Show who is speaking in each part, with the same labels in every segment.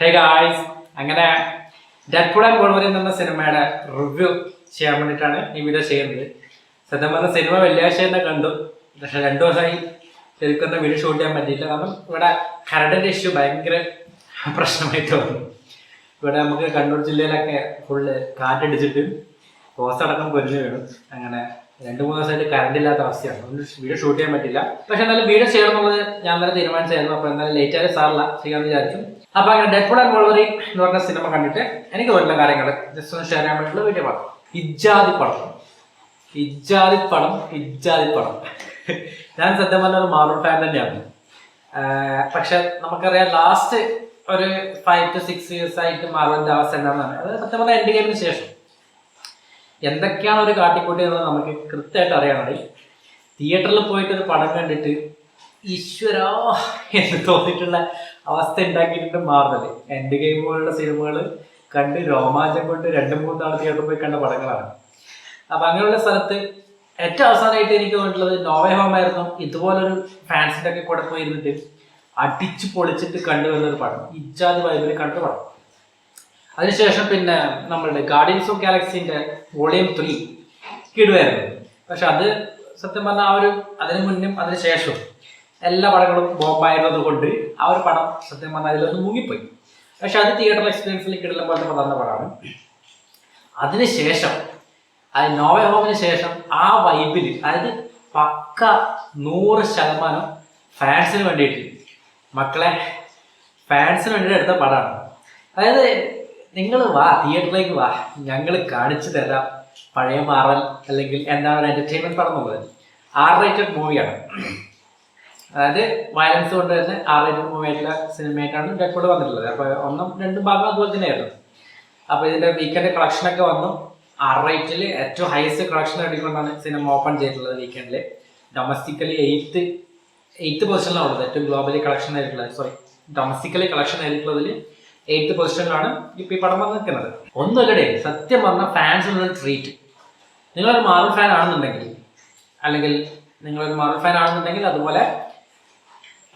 Speaker 1: Hey guys, അങ്ങനെ Deadpool and wolverine എന്ന സിനിമയുടെ റിവ്യൂ ചെയ്യാൻ വേണ്ടിയിട്ടാണ് ഈ വീഡിയോ ചെയ്യുന്നത്. സത്യം പറഞ്ഞ സിനിമ വെള്ളിയാഴ്ച തന്നെ കണ്ടു, പക്ഷെ 2 ദിവസമായി ശരിക്കും വീഡിയോ ഷൂട്ട് ചെയ്യാൻ പറ്റിയില്ല. കാരണം ഇവിടെ കറണ്ടിൻ്റെ ഇഷ്യൂ ഭയങ്കര പ്രശ്നമായിട്ട് വന്നു. ഇവിടെ നമുക്ക് കണ്ണൂർ ജില്ലയിലൊക്കെ ഫുള്ള് കാറ്റടിച്ചിട്ട് പോസ്റ്റ് അടക്കം പൊരിഞ്ഞു വീണു. അങ്ങനെ 2-3 ദിവസമായിട്ട് കറണ്ട് ഇല്ലാത്ത അവസ്ഥയാണ്, അതുകൊണ്ട് വീഡിയോ ഷൂട്ട് ചെയ്യാൻ പറ്റില്ല. പക്ഷെ എന്തായാലും വീഡിയോ ചെയ്യണം എന്നുള്ളത് ഞാൻ തന്നെ തീരുമാനിച്ചായിരുന്നു. അപ്പോൾ എന്തായാലും ലേറ്റ് ആയാലും സാറില്ല ചെയ്യാമെന്ന് വിചാരിച്ചു. അപ്പോൾ അങ്ങനെ ഡെഡ്പൂൾ ആൻഡ് വോൾവറിൻ എന്ന് പറഞ്ഞ സിനിമ കണ്ടിട്ട് എനിക്ക് വരുന്ന കാര്യങ്ങൾ ജസ്റ്റ് ഒന്ന് ഷെയർ ചെയ്യാൻ വേണ്ടിയിട്ടുള്ള വീഡിയോ പറഞ്ഞു. ഇജ്ജാതി പടം. ഞാൻ സത്യം പറഞ്ഞ ഒരു മാർവൽ ഫാൻ തന്നെയാണ്. പക്ഷെ നമുക്കറിയാം ലാസ്റ്റ് ഒരു 5 to 6 years ആയിട്ട് മാർവലിന്റെ അവസ്ഥ എന്താണെന്നാണ്. അത് സത്യം പറഞ്ഞാൽ എൻഡ് ഗെയിമിന് ശേഷം എന്തൊക്കെയാണ് ഒരു കാട്ടിക്കൂട്ടി എന്നുള്ളത് നമുക്ക് കൃത്യമായിട്ട് അറിയാനായി. തിയേറ്ററിൽ പോയിട്ട് ഒരു പടം കണ്ടിട്ട് ഈശ്വരാ എന്ന് തോന്നിയിട്ടുള്ള അവസ്ഥ ഉണ്ടാക്കിയിട്ടുണ്ട് മാർവൽ. എൻഡ് ഗെയിം പോലുള്ള സിനിമകൾ കണ്ട് രോമാഞ്ചം കൊണ്ട് 2-3 തവണ തിയേറ്ററിൽ പോയി കണ്ട പടങ്ങളാണ്. അപ്പം അങ്ങനെയുള്ള സ്ഥലത്ത് ഏറ്റവും അവസാനമായിട്ട് എനിക്ക് തോന്നിയിട്ടുള്ളത് നോവേ ഹോം ആയിരുന്നു. ഇതുപോലൊരു ഫാൻസിൻ്റെ ഒക്കെ കൂടെ പോയിരുന്നിട്ട് അടിച്ചു പൊളിച്ചിട്ട് കണ്ടുവരുന്നൊരു പടം, ഇജ്ജാതി വൈബിൽ കണ്ട പടം. അതിനുശേഷം പിന്നെ നമ്മളുടെ ഗാർഡിയൻസ് ഓഫ് ഗാലക്സിന്റെ വോളിയം 3 കിടുവായിരുന്നു. പക്ഷെ അത് സത്യം പറഞ്ഞാൽ അതിന് മുന്നും അതിന് ശേഷവും എല്ലാ പടങ്ങളും ബോംബായിരുന്നത് കൊണ്ട് ആ ഒരു പടം സത്യം പറഞ്ഞാൽ അതിലൊന്ന് മുങ്ങിപ്പോയി. പക്ഷെ അത് തിയേറ്റർ എക്സ്പീരിയൻസിൽ കിടന്ന പോലത്തെ പടർന്ന പടമാണ്. അതിനുശേഷം അത് നോവേ ഹോമിന് ശേഷം ആ വൈബിൽ, അതായത് പക്ക 100% ഫാൻസിന് വേണ്ടിയിട്ട്, മക്കളെ ഫാൻസിന് വേണ്ടിയിട്ട് എടുത്ത പടമാണ്. അതായത് നിങ്ങൾ വാ, തിയേറ്ററിലേക്ക് വാ, ഞങ്ങൾ കാണിച്ചു തരാം പഴയ മാറൽ അല്ലെങ്കിൽ എന്താണ് ഒരു എൻ്റർടൈൻമെൻറ്റ് പടം എന്നുള്ളത്. R-rated മൂവിയാണ്. അതായത് വയലൻസ് കൊണ്ട് തന്നെ R-rated മൂവി ആയിട്ടുള്ള സിനിമയായിട്ടാണ് ഡെഡ്പൂൾ വന്നിട്ടുള്ളത്. അപ്പോൾ 1-2 ഭാഗം അതുപോലെ തന്നെയായിരുന്നു. അപ്പോൾ ഇതിൻ്റെ വീക്കെൻഡ് കളക്ഷനൊക്കെ വന്നു. R-rated ഏറ്റവും ഹയസ്റ്റ് കളക്ഷൻ നേടിക്കൊണ്ടാണ് സിനിമ ഓപ്പൺ ചെയ്തിട്ടുള്ളത്. വീക്കെൻഡിൽ ഡൊമസ്റ്റിക്കലി 8th പൊസിഷനിലാണ് ഉള്ളത്. ഏറ്റവും ഗ്ലോബലി കളക്ഷൻ നേരിട്ടുള്ളത്, ഡൊമസ്റ്റിക്കലി കളക്ഷൻ നേരിട്ടുള്ളതിൽ 8th പൊസിഷനിലാണ് ഇപ്പോൾ ഈ പടം വന്ന് നിൽക്കുന്നത്. ഒന്നുമല്ലേ, സത്യം പറഞ്ഞ ഫാൻസിനുള്ള ട്രീറ്റ്. നിങ്ങളൊരു മാർവൽ ഫാൻ ആണെന്നുണ്ടെങ്കിൽ, അതുപോലെ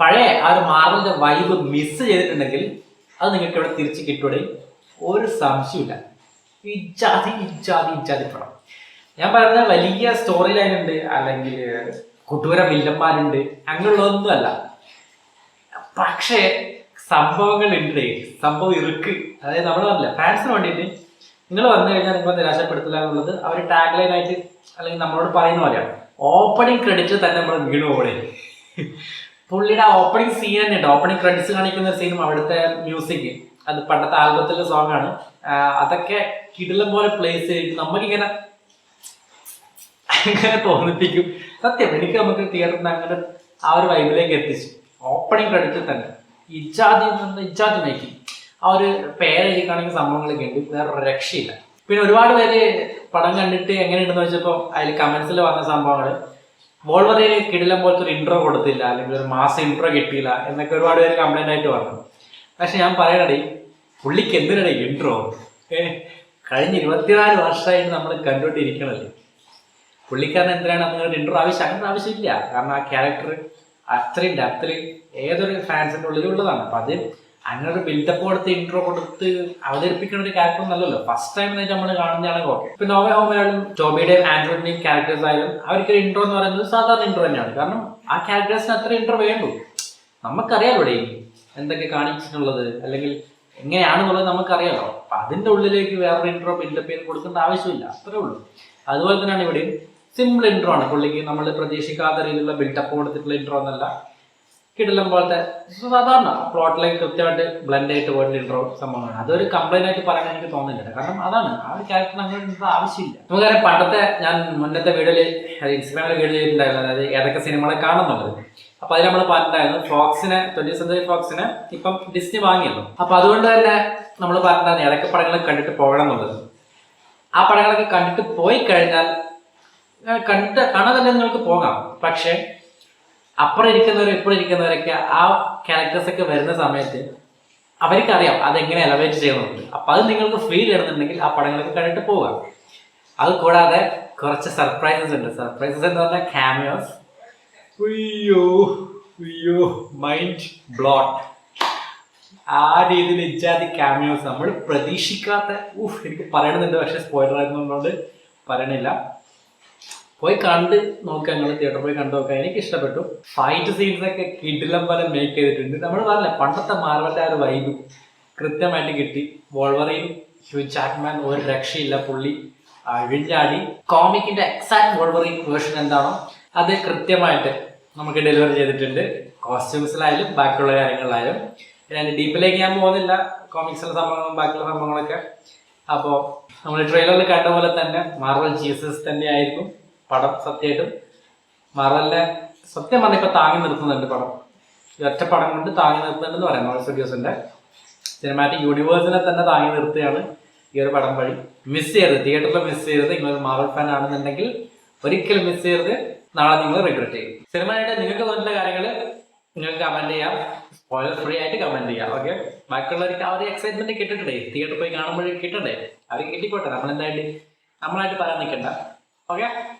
Speaker 1: പഴയ ആ ഒരു മാർവലിന്റെ വൈബ് മിസ് ചെയ്തിട്ടുണ്ടെങ്കിൽ അത് നിങ്ങൾക്ക് ഇവിടെ തിരിച്ച് കിട്ടൂടെ, ഒരു സംശയമില്ല. ഇജ്ജാതി പടം. ഞാൻ പറയുന്നത് വലിയ സ്റ്റോറി ലൈൻ ഉണ്ട്, അല്ലെങ്കിൽ കുട്ടൂര വില്ലന്മാരുണ്ട്, അങ്ങനെയുള്ളതൊന്നും അല്ല. പക്ഷേ സംഭവങ്ങൾ ഉണ്ട്, സംഭവം ഇറുക്ക്. അതായത് നമ്മൾ പറഞ്ഞില്ല, ഫാൻസിന് വേണ്ടിയിട്ട് നിങ്ങൾ വന്നു കഴിഞ്ഞാൽ നിങ്ങളെ നിരാശപ്പെടുത്തില്ല എന്നുള്ളത് അവർ ടാഗ് ലൈൻ ആയിട്ട് അല്ലെങ്കിൽ നമ്മളോട് പറയുന്ന പോലെയാണ്. ഓപ്പണിംഗ് ക്രെഡിറ്റ് തന്നെ നമ്മൾ വീണു പോകണേ. പുള്ളിയുടെ ആ ഓപ്പണിംഗ് സീൻ തന്നെ ഉണ്ട്. ഓപ്പണിംഗ് ക്രെഡിറ്റ്സ് കാണിക്കുന്ന സീനും അവിടുത്തെ മ്യൂസിക്, അത് പണ്ടത്തെ ആൽബത്തിലെ സോങ് ആണ്. അതൊക്കെ കിടിലം പോലെ പ്ലേസ് ചെയ്തിട്ട് നമുക്കിങ്ങനെ തോന്നിപ്പിക്കും. സത്യം, നമുക്ക് തിയേറ്ററിൽ നിന്ന് അങ്ങനെ ആ ഒരു വൈബിലേക്ക് എത്തിച്ചു. ഓപ്പണിംഗ് ക്രെഡിറ്റിൽ തന്നെ ഇജാതി മേക്കിംഗ്, ആ ഒരു പേരെഴുതിക്കാണെങ്കിൽ സംഭവങ്ങളൊക്കെ ഉണ്ട്, വേറൊരു രക്ഷയില്ല. പിന്നെ ഒരുപാട് പേര് പടം കണ്ടിട്ട് എങ്ങനെയുണ്ടെന്ന് വെച്ചപ്പോൾ അതിൽ കമന്റ്സിൽ വന്ന സംഭവങ്ങൾ, വോൾവറിൻ കിടിലം പോലത്തെ ഒരു ഇൻട്രോ കൊടുത്തില്ല, അല്ലെങ്കിൽ ഒരു മാസം ഇൻട്രോ കിട്ടിയില്ല എന്നൊക്കെ ഒരുപാട് പേര് കംപ്ലൈന്റ് ആയിട്ട് വന്നു. പക്ഷെ ഞാൻ പറയണേ, പുള്ളിക്ക് എന്തിനാണ് ഇൻട്രോ? കഴിഞ്ഞ 24 വർഷമായിട്ട് നമ്മൾ കണ്ടുകൊണ്ടിരിക്കണല്ലേ. പുള്ളിക്കാരൻ എന്തിനാണ് അങ്ങനെ ഇൻട്രോ ആവശ്യമില്ല. കാരണം ആ ക്യാരക്ടർ അത്രയും ഡെപ്തിൽ ഏതൊരു ഫാൻസിൻ്റെ ഉള്ളിലുള്ളതാണ്. അപ്പം അത് അങ്ങനെ ഒരു ബിൽഡപ്പ് കൊടുത്ത് ഇൻട്രോ കൊടുത്ത് അവതരിപ്പിക്കുന്ന ഒരു ക്യാരക്ടർ നല്ലല്ലോ. ഫസ്റ്റ് ടൈം നമ്മൾ കാണുന്നതാണെങ്കിൽ ഓക്കെ. ഇപ്പം നോവേ ഹോമിലായാലും ടോബിയുടെയും ആൻഡ്രോയിഡിൻ്റെയും ക്യാരക്ടേഴ്സ് ആയാലും അവർക്കൊരു ഇൻട്രോ എന്ന് പറയുന്നത് സാധാരണ ഇൻട്രോ തന്നെയാണ്. കാരണം ആ ക്യാരക്ടേഴ്സിന് അത്ര ഇൻട്രോ വേണ്ടു. നമുക്കറിയാലോ എന്തൊക്കെ കാണിച്ചിട്ടുള്ളത്, അല്ലെങ്കിൽ എങ്ങനെയാണെന്നുള്ളത് നമുക്കറിയാലോ. അപ്പം അതിൻ്റെ ഉള്ളിലേക്ക് വേറൊരു ഇൻട്രോ ബിൽഡപ്പ് ചെയ്ത് കൊടുക്കേണ്ട ആവശ്യമില്ല, അത്രേ ഉള്ളൂ. അതുപോലെ തന്നെയാണ് ഇവിടെയും സിമ്പിൾ ഇൻട്രോ ആണ്. പുള്ളിക്ക് നമ്മൾ പ്രതീക്ഷിക്കാത്ത രീതിയിലുള്ള ബിൽഡപ്പ് കൊടുത്തിട്ടുള്ള ഇൻട്രോ എന്നല്ല, കിടിലം പോലത്തെ സാധാരണ പ്ലോട്ടിലേക്ക് കൃത്യമായിട്ട് ബ്ലെൻഡ് ആയിട്ട് പോയിട്ടുള്ള ഇൻട്രോ സംഭവമാണ്. അതൊരു കംപ്ലൈന്റ് ആയിട്ട് പറയാൻ എനിക്ക് തോന്നുന്നില്ല. കാരണം അതാണ് ആ ഒരു ക്യാരക്ടർ അങ്ങനെ ഇൻട്രോ ആവശ്യമില്ല. നമുക്കറിയാം, പണ്ടത്തെ ഞാൻ മുന്നത്തെ വീഡിയോയിൽ ഇൻസ്റ്റാഗ്രാമിൽ വീഡിയോ ചെയ്തിട്ടുണ്ടായിരുന്നു, അതായത് ഏതൊക്കെ സിനിമകളെ കാണുന്നുള്ളത്. അപ്പൊ അതിൽ നമ്മൾ പറഞ്ഞിട്ടുണ്ടായിരുന്നു 20th Century Foxനെ ഇപ്പം ഡിസ്നി വാങ്ങിയല്ലോ. അപ്പൊ അതുകൊണ്ട് തന്നെ നമ്മൾ പറഞ്ഞിട്ടുണ്ടായിരുന്നു ഏതൊക്കെ പടങ്ങൾ കണ്ടിട്ട് പോകണം എന്നുള്ളത്. ആ പടങ്ങളൊക്കെ കണ്ടിട്ട് പോയി കഴിഞ്ഞാൽ കാണാതെ നിങ്ങൾക്ക് പോകാം. പക്ഷെ അപ്പുറം ഇരിക്കുന്നവരും ഇപ്പുറം ഇരിക്കുന്നവരൊക്കെ ആ ക്യാരക്ടേഴ്സൊക്കെ വരുന്ന സമയത്ത് അവർക്കറിയാം അതെങ്ങനെ എലവേറ്റ് ചെയ്യുന്നുണ്ട്. അപ്പം അത് നിങ്ങൾക്ക് ഫീൽ ചെയ്യുന്നുണ്ടെങ്കിൽ ആ പടങ്ങളൊക്കെ കണ്ടിട്ട് പോകാം. അത് കൂടാതെ കുറച്ച് സർപ്രൈസസ് ഉണ്ട്. സർപ്രൈസസ് എന്ന് പറഞ്ഞാൽ ക്യാമിയോസ്. Mind bloat. ആ രീതിയിൽ ഇജാതി ക്യാമിയോസ് നമ്മൾ പ്രതീക്ഷിക്കാത്ത എനിക്ക് പറയണമെന്നുണ്ട്, പക്ഷെ സ്പോയിലർ ആയിരുന്നതുകൊണ്ട് പറയണില്ല. പോയി കണ്ട് നോക്കുക, നിങ്ങൾ തിയേറ്ററിൽ പോയി കണ്ടു നോക്കുക. എനിക്ക് ഇഷ്ടപ്പെട്ടു. ഫൈറ്റ് സീൻസ് ഒക്കെ കിടിലം പോലെ മേക്ക് ചെയ്തിട്ടുണ്ട്. നമ്മൾ പറഞ്ഞില്ല പണ്ടത്തെ മാർവലിന്റെ ആ ഒരു വൈബ് കൃത്യമായിട്ട് കിട്ടി. വോൾവറിൻ, ഹ്യൂ ജാക്ക്മാൻ ഒരു രക്ഷയില്ല, പുള്ളി അഴിഞ്ഞാടി. കോമിക്കിന്റെ എക്സാക്ട് വോൾവറിൻ വേർഷൻ എന്താണോ അത് കൃത്യമായിട്ട് നമുക്ക് ഡെലിവറി ചെയ്തിട്ടുണ്ട്. കോസ്റ്റ്യൂംസിലായാലും ബാക്കിയുള്ള കാര്യങ്ങളിലായാലും. ഞാൻ ഡീപ്പിലേക്ക് ഞാൻ പോകുന്നില്ല, കോമിക്സിലെ സംഭവങ്ങളും ബാക്കിയുള്ള സംഭവങ്ങളൊക്കെ. അപ്പോൾ നമ്മൾ ട്രെയിലറിൽ കണ്ട പോലെ തന്നെ മാർവൽ ജീസസ് തന്നെയായിരുന്നു പടം. സത്യമായിട്ടും മാർവലിനെ സത്യം പറഞ്ഞാൽ ഇപ്പൊ താങ്ങി നിർത്തുന്നുണ്ട് പടം. ഈ ഒറ്റ പടം കൊണ്ട് താങ്ങി നിർത്തുന്നുണ്ടെന്ന് പറയാം. മാർവൽ സ്റ്റുഡിയോസിന്റെ സിനിമാറ്റിക് യൂണിവേഴ്സിനെ തന്നെ താങ്ങി നിർത്തുകയാണ് ഈ ഒരു പടം വഴി. മിസ് ചെയ്യരുത്, തിയേറ്ററിൽ മിസ് ചെയ്യരുത്. നിങ്ങളൊരു മാർവൽ ഫാൻ ആണെന്നുണ്ടെങ്കിൽ ഒരിക്കലും മിസ് ചെയ്യരുത്. നാളെ നിങ്ങൾ റിഗ്രറ്റ് ചെയ്യും. സിനിമയായിട്ട് നിങ്ങൾക്ക് തോന്നുന്ന കാര്യങ്ങൾ നിങ്ങൾക്ക് കമന്റ് ചെയ്യാം, സ്പോയിലർ ഫ്രീ ആയിട്ട് കമന്റ് ചെയ്യാം. ഓക്കെ, ബാക്കിയുള്ളവർക്ക് ആ ഒരു എക്സൈറ്റ്മെന്റ് കിട്ടിയിട്ടേ, തിയേറ്ററിൽ പോയി കാണുമ്പോഴേ കിട്ടണ്ടേ, അത് കിട്ടിക്കോട്ടെ. നമ്മളായിട്ട് പറയാൻ നിൽക്കണ്ട. ഓക്കെ.